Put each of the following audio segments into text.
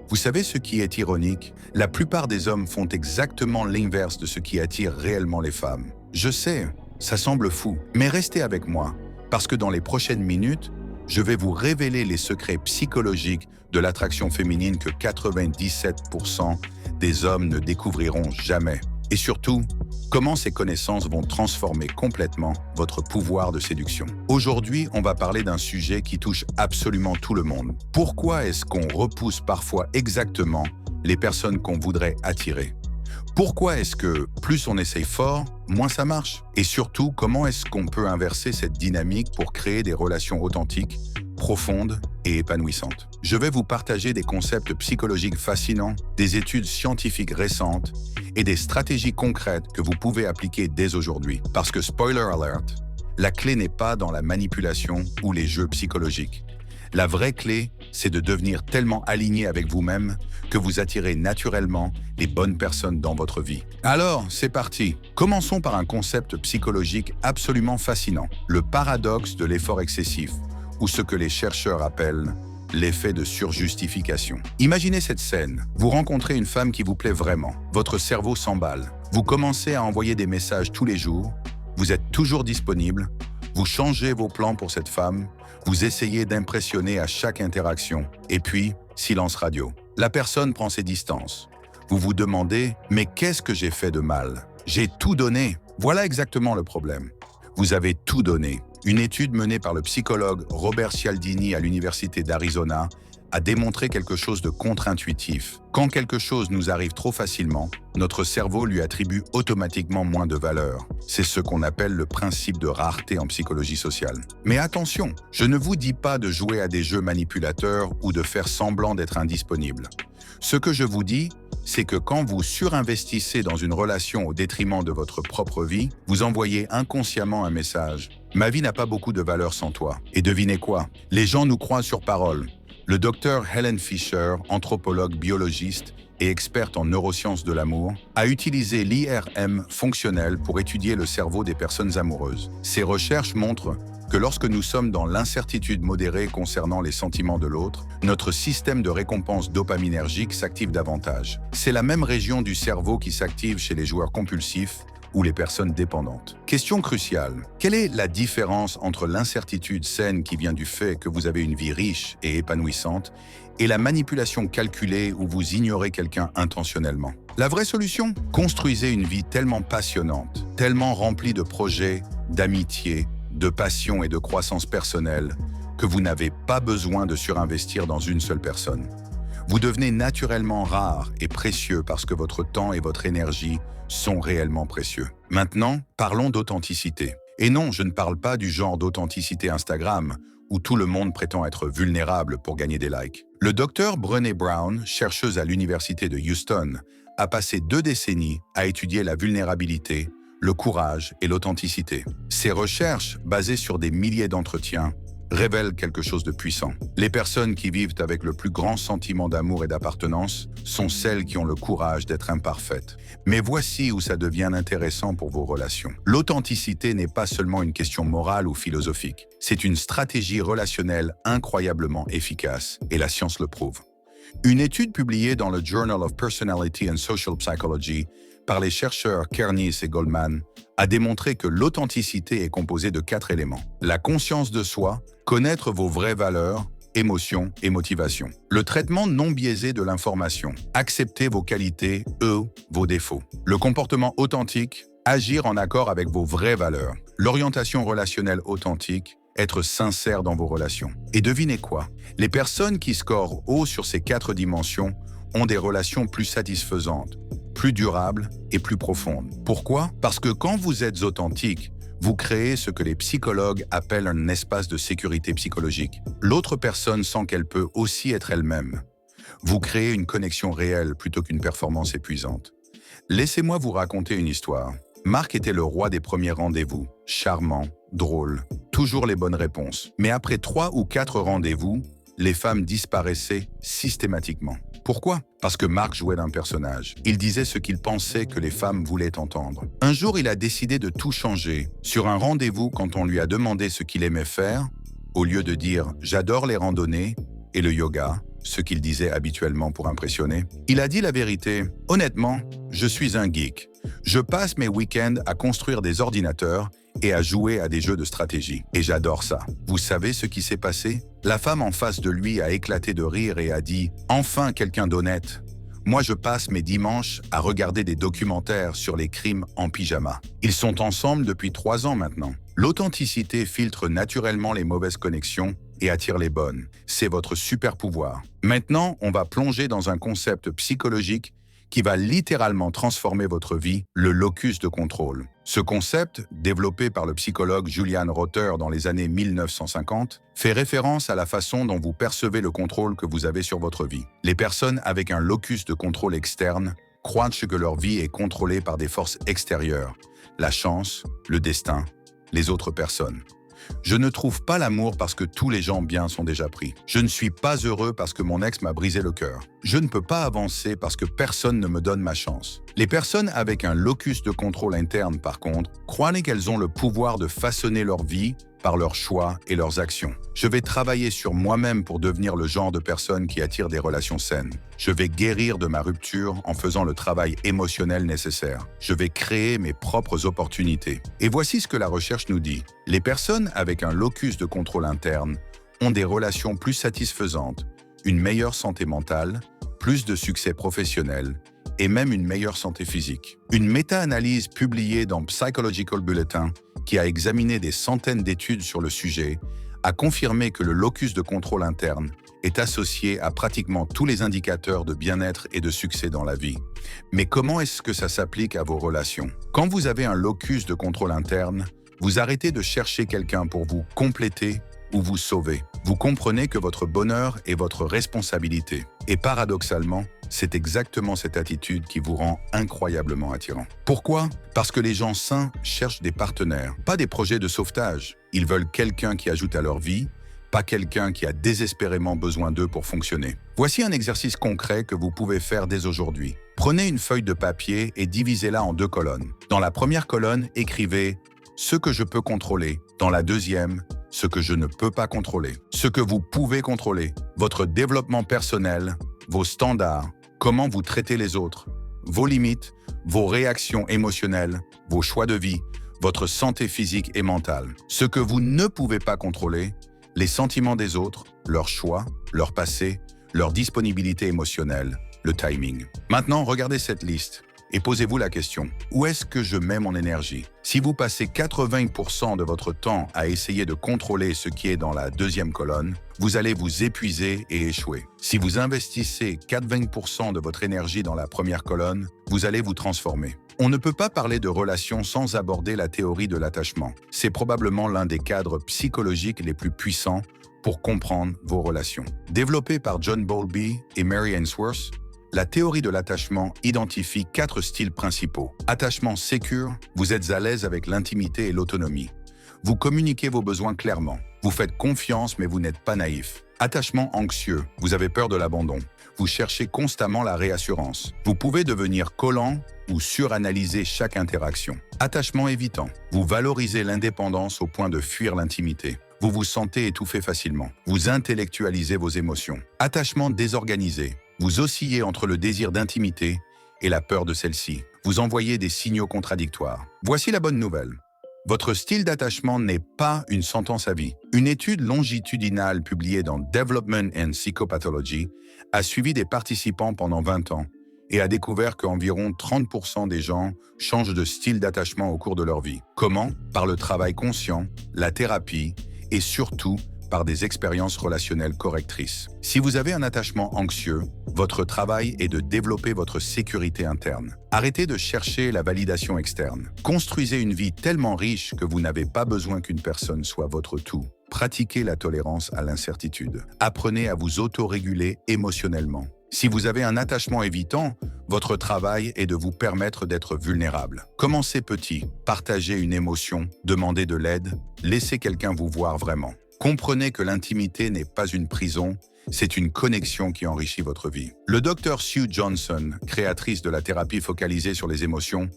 Vous savez ce qui est ironique? La plupart des hommes font exactement l'inverse de ce qui attire réellement les femmes. Je sais, ça semble fou, mais restez avec moi, parce que dans les prochaines minutes, je vais vous révéler les secrets psychologiques de l'attraction féminine que 97% des hommes ne découvriront jamais. Et surtout, comment ces connaissances vont transformer complètement votre pouvoir de séduction. Aujourd'hui, on va parler d'un sujet qui touche absolument tout le monde. Pourquoi est-ce qu'on repousse parfois exactement les personnes qu'on voudrait attirer? Pourquoi est-ce que plus on essaye fort, moins ça marche? Et surtout, comment est-ce qu'on peut inverser cette dynamique pour créer des relations authentiques, profondes et épanouissantes? Je vais vous partager des concepts psychologiques fascinants, des études scientifiques récentes et des stratégies concrètes que vous pouvez appliquer dès aujourd'hui. Parce que, spoiler alert, la clé n'est pas dans la manipulation ou les jeux psychologiques. La vraie clé, c'est de devenir tellement aligné avec vous-même que vous attirez naturellement les bonnes personnes dans votre vie. Alors, c'est parti. Commençons par un concept psychologique absolument fascinant, le paradoxe de l'effort excessif, ou ce que les chercheurs appellent l'effet de surjustification. Imaginez cette scène. Vous rencontrez une femme qui vous plaît vraiment. Votre cerveau s'emballe. Vous commencez à envoyer des messages tous les jours. Vous êtes toujours disponible. Vous changez vos plans pour cette femme. Vous essayez d'impressionner à chaque interaction. Et puis, silence radio. La personne prend ses distances. Vous vous demandez « Mais qu'est-ce que j'ai fait de mal? J'ai tout donné !» Voilà exactement le problème. Vous avez tout donné. Une étude menée par le psychologue Robert Cialdini à l'Université d'Arizona a démontré quelque chose de contre-intuitif. Quand quelque chose nous arrive trop facilement, notre cerveau lui attribue automatiquement moins de valeur. C'est ce qu'on appelle le principe de rareté en psychologie sociale. Mais attention, je ne vous dis pas de jouer à des jeux manipulateurs ou de faire semblant d'être indisponible. Ce que je vous dis, c'est que quand vous surinvestissez dans une relation au détriment de votre propre vie, vous envoyez inconsciemment un message. « Ma vie n'a pas beaucoup de valeur sans toi. » Et devinez quoi? Les gens nous croient sur parole. Le docteur Helen Fisher, anthropologue biologiste et experte en neurosciences de l'amour, a utilisé l'IRM fonctionnel pour étudier le cerveau des personnes amoureuses. Ses recherches montrent que lorsque nous sommes dans l'incertitude modérée concernant les sentiments de l'autre, notre système de récompense dopaminergique s'active davantage. C'est la même région du cerveau qui s'active chez les joueurs compulsifs ou les personnes dépendantes. Question cruciale. Quelle est la différence entre l'incertitude saine qui vient du fait que vous avez une vie riche et épanouissante et la manipulation calculée où vous ignorez quelqu'un intentionnellement? La vraie solution? Construisez une vie tellement passionnante, tellement remplie de projets, d'amitié, de passion et de croissance personnelle que vous n'avez pas besoin de surinvestir dans une seule personne. Vous devenez naturellement rare et précieux parce que votre temps et votre énergie sont réellement précieux. Maintenant, parlons d'authenticité. Et non, je ne parle pas du genre d'authenticité Instagram où tout le monde prétend être vulnérable pour gagner des likes. Le docteur Brené Brown, chercheuse à l'Université de Houston, a passé 2 décennies à étudier la vulnérabilité, le courage et l'authenticité. Ces recherches, basées sur des milliers d'entretiens, révèlent quelque chose de puissant. Les personnes qui vivent avec le plus grand sentiment d'amour et d'appartenance sont celles qui ont le courage d'être imparfaites. Mais voici où ça devient intéressant pour vos relations. L'authenticité n'est pas seulement une question morale ou philosophique. C'est une stratégie relationnelle incroyablement efficace, et la science le prouve. Une étude publiée dans le Journal of Personality and Social Psychology par les chercheurs Kernis et Goldman a démontré que l'authenticité est composée de 4 éléments. La conscience de soi, connaître vos vraies valeurs, émotions et motivations. Le traitement non biaisé de l'information, accepter vos qualités, vos défauts. Le comportement authentique, agir en accord avec vos vraies valeurs. L'orientation relationnelle authentique, être sincère dans vos relations. Et devinez quoi? Les personnes qui scorent haut sur ces 4 dimensions ont des relations plus satisfaisantes, plus durables et plus profondes. Pourquoi? Parce que quand vous êtes authentique, vous créez ce que les psychologues appellent un espace de sécurité psychologique. L'autre personne sent qu'elle peut aussi être elle-même. Vous créez une connexion réelle plutôt qu'une performance épuisante. Laissez-moi vous raconter une histoire. Marc était le roi des premiers rendez-vous, charmant, drôle, toujours les bonnes réponses. Mais après 3 ou 4 rendez-vous, les femmes disparaissaient systématiquement. Pourquoi? Parce que Marc jouait d'un personnage. Il disait ce qu'il pensait que les femmes voulaient entendre. Un jour, il a décidé de tout changer. Sur un rendez-vous, quand on lui a demandé ce qu'il aimait faire, au lieu de dire « j'adore les randonnées » et le yoga, ce qu'il disait habituellement pour impressionner. Il a dit la vérité. Honnêtement, je suis un geek. Je passe mes week-ends à construire des ordinateurs et à jouer à des jeux de stratégie. Et j'adore ça. Vous savez ce qui s'est passé? La femme en face de lui a éclaté de rire et a dit « Enfin quelqu'un d'honnête !» Moi, je passe mes dimanches à regarder des documentaires sur les crimes en pyjama. Ils sont ensemble depuis 3 ans maintenant. L'authenticité filtre naturellement les mauvaises connexions et attire les bonnes. C'est votre super pouvoir. Maintenant, on va plonger dans un concept psychologique qui va littéralement transformer votre vie, le locus de contrôle. Ce concept, développé par le psychologue Julian Rother dans les années 1950, fait référence à la façon dont vous percevez le contrôle que vous avez sur votre vie. Les personnes avec un locus de contrôle externe croient que leur vie est contrôlée par des forces extérieures, la chance, le destin, les autres personnes. Je ne trouve pas l'amour parce que tous les gens bien sont déjà pris. Je ne suis pas heureux parce que mon ex m'a brisé le cœur. Je ne peux pas avancer parce que personne ne me donne ma chance. Les personnes avec un locus de contrôle interne, par contre, croient qu'elles ont le pouvoir de façonner leur vie par leurs choix et leurs actions. Je vais travailler sur moi-même pour devenir le genre de personne qui attire des relations saines. Je vais guérir de ma rupture en faisant le travail émotionnel nécessaire. Je vais créer mes propres opportunités. Et voici ce que la recherche nous dit. Les personnes avec un locus de contrôle interne ont des relations plus satisfaisantes, une meilleure santé mentale, plus de succès professionnel et même une meilleure santé physique. Une méta-analyse publiée dans Psychological Bulletin, qui a examiné des centaines d'études sur le sujet, a confirmé que le locus de contrôle interne est associé à pratiquement tous les indicateurs de bien-être et de succès dans la vie. Mais comment est-ce que ça s'applique à vos relations? Quand vous avez un locus de contrôle interne, vous arrêtez de chercher quelqu'un pour vous compléter ou vous sauver. Vous comprenez que votre bonheur est votre responsabilité. Et paradoxalement, c'est exactement cette attitude qui vous rend incroyablement attirant. Pourquoi? Parce que les gens sains cherchent des partenaires, pas des projets de sauvetage. Ils veulent quelqu'un qui ajoute à leur vie, pas quelqu'un qui a désespérément besoin d'eux pour fonctionner. Voici un exercice concret que vous pouvez faire dès aujourd'hui. Prenez une feuille de papier et divisez-la en 2 colonnes. Dans la première colonne, écrivez « ce que je peux contrôler ». Dans la deuxième, ce que je ne peux pas contrôler. Ce que vous pouvez contrôler, votre développement personnel, vos standards, comment vous traitez les autres, vos limites, vos réactions émotionnelles, vos choix de vie, votre santé physique et mentale. Ce que vous ne pouvez pas contrôler, les sentiments des autres, leurs choix, leur passé, leur disponibilité émotionnelle, le timing. Maintenant, regardez cette liste et posez-vous la question, où est-ce que je mets mon énergie? Si vous passez 80% de votre temps à essayer de contrôler ce qui est dans la deuxième colonne, vous allez vous épuiser et échouer. Si vous investissez 80% de votre énergie dans la première colonne, vous allez vous transformer. On ne peut pas parler de relations sans aborder la théorie de l'attachement. C'est probablement l'un des cadres psychologiques les plus puissants pour comprendre vos relations. Développé par John Bowlby et Mary Ainsworth, la théorie de l'attachement identifie 4 styles principaux. Attachement sécure, vous êtes à l'aise avec l'intimité et l'autonomie. Vous communiquez vos besoins clairement. Vous faites confiance mais vous n'êtes pas naïf. Attachement anxieux, vous avez peur de l'abandon. Vous cherchez constamment la réassurance. Vous pouvez devenir collant ou suranalyser chaque interaction. Attachement évitant, vous valorisez l'indépendance au point de fuir l'intimité. Vous vous sentez étouffé facilement. Vous intellectualisez vos émotions. Attachement désorganisé, vous oscillez entre le désir d'intimité et la peur de celle-ci. Vous envoyez des signaux contradictoires. Voici la bonne nouvelle. Votre style d'attachement n'est pas une sentence à vie. Une étude longitudinale publiée dans Development and Psychopathology a suivi des participants pendant 20 ans et a découvert qu'environ 30% des gens changent de style d'attachement au cours de leur vie. Comment? Par le travail conscient, la thérapie et surtout par des expériences relationnelles correctrices. Si vous avez un attachement anxieux, votre travail est de développer votre sécurité interne. Arrêtez de chercher la validation externe. Construisez une vie tellement riche que vous n'avez pas besoin qu'une personne soit votre tout. Pratiquez la tolérance à l'incertitude. Apprenez à vous auto-réguler émotionnellement. Si vous avez un attachement évitant, votre travail est de vous permettre d'être vulnérable. Commencez petit, partagez une émotion, demandez de l'aide, laissez quelqu'un vous voir vraiment. Comprenez que l'intimité n'est pas une prison, c'est une connexion qui enrichit votre vie. Le Dr Sue Johnson, créatrice de la thérapie focalisée sur les émotions,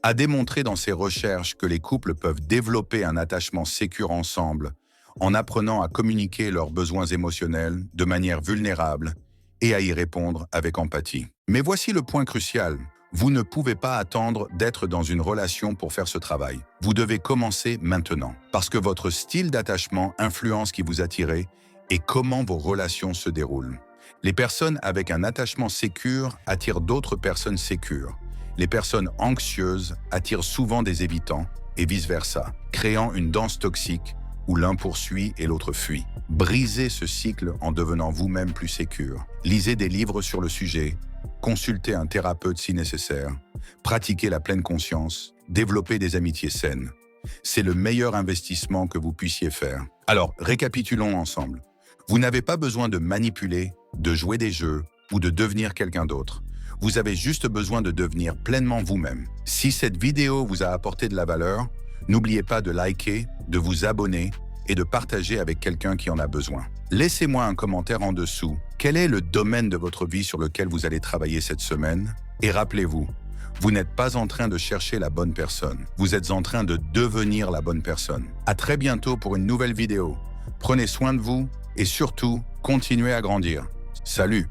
a démontré dans ses recherches que les couples peuvent développer un attachement sécure ensemble en apprenant à communiquer leurs besoins émotionnels de manière vulnérable et à y répondre avec empathie. Mais voici le point crucial. Vous ne pouvez pas attendre d'être dans une relation pour faire ce travail. Vous devez commencer maintenant, parce que votre style d'attachement influence qui vous attirez et comment vos relations se déroulent. Les personnes avec un attachement sécure attirent d'autres personnes sécures. Les personnes anxieuses attirent souvent des évitants et vice-versa, créant une danse toxique où l'un poursuit et l'autre fuit. Brisez ce cycle en devenant vous-même plus sécure. Lisez des livres sur le sujet, consultez un thérapeute si nécessaire, pratiquez la pleine conscience, développez des amitiés saines. C'est le meilleur investissement que vous puissiez faire. Alors, récapitulons ensemble. Vous n'avez pas besoin de manipuler, de jouer des jeux ou de devenir quelqu'un d'autre. Vous avez juste besoin de devenir pleinement vous-même. Si cette vidéo vous a apporté de la valeur, n'oubliez pas de liker, de vous abonner et de partager avec quelqu'un qui en a besoin. Laissez-moi un commentaire en dessous. Quel est le domaine de votre vie sur lequel vous allez travailler cette semaine? Et rappelez-vous, vous n'êtes pas en train de chercher la bonne personne. Vous êtes en train de devenir la bonne personne. À très bientôt pour une nouvelle vidéo. Prenez soin de vous et surtout, continuez à grandir. Salut!